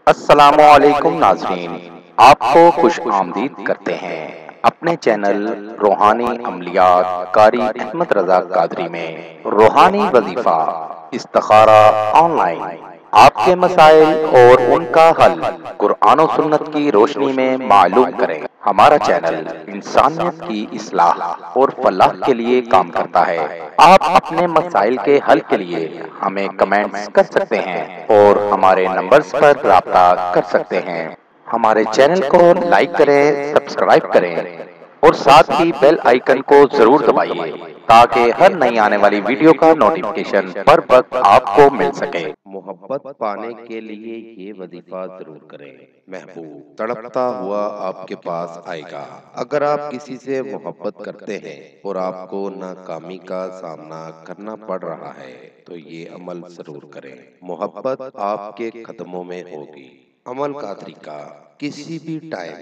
السلام علیکم ناظرین، آپ کو خوش آمدید کرتے ہیں اپنے چینل روحانی عملیات قاری احمد رضا قادری میں۔ روحانی وظیفہ استخارہ آن لائن، آپ کے مسائل اور ان کا حل قرآن و سنت کی روشنی میں معلوم کریں۔ ہمارا چینل انسانیت کی اصلاح اور فلاح کے لیے کام کرتا ہے۔ آپ اپنے مسائل کے حل کے لیے ہمیں کمنٹس کر سکتے ہیں اور ہمارے نمبرز پر رابطہ کر سکتے ہیں۔ ہمارے چینل کو لائک کریں، سبسکرائب کریں اور ساتھ ہی بیل آئیکن کو ضرور دبائیے تاکہ ہر نئی آنے والی ویڈیو کا نوٹیفیکیشن پر وقت آپ کو مل سکے۔ محبت پانے کے لیے یہ وظیفہ ضرور کریں۔ محبوب تڑپتا ہوا آپ کے پاس آئے گا۔ اگر آپ کسی سے محبت کرتے ہیں اور آپ کو ناکامی کا سامنا کرنا پڑ رہا ہے تو یہ عمل ضرور کریں۔ محبت آپ کے قدموں میں ہوگی۔ عمل کا طریقہ: کسی بھی ٹائم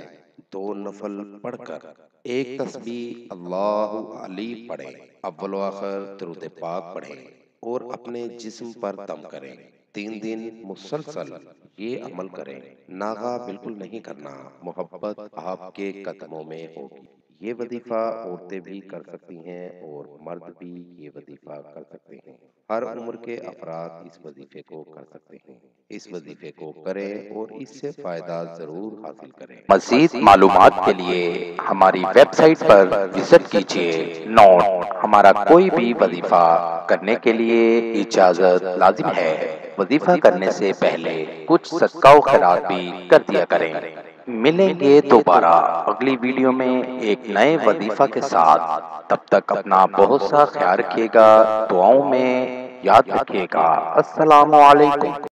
2 نفل پڑھ کر ایک تسبیح اللہ علی پڑھیں، اول و آخر درود پاک پڑھیں اور اپنے جسم پر دم کریں۔ 3 دن مسلسل یہ عمل کریں۔ ناغہ بالکل نہیں کرنا۔ محبت آپ کے قدموں میں ہوگی۔ یہ وظیفہ عورتیں بھی کر سکتی ہیں اور مرد بھی یہ وظیفہ کر سکتے ہیں۔ ہر عمر کے افراد اس وظیفے کو کر سکتے ہیں۔ اس وظیفے کو کریں اور اس سے فائدہ ضرور حاصل کریں۔ مزید معلومات کے لیے ہماری ویب سائٹ پر وزٹ کیجیے۔ نوٹ: ہمارا کوئی بھی وظیفہ کرنے کے لیے اجازت لازم ہے۔ وظیفہ کرنے سے پہلے کچھ صدقہ و خیرات بھی کر دیا کریں۔ ملیں گے دوبارہ اگلی ویڈیو میں ایک نئے وظیفہ کے ساتھ۔ تب تک اپنا بہت سا خیال رکھیے گا، دعاؤں میں یاد رکھیے گا۔ السلام علیکم۔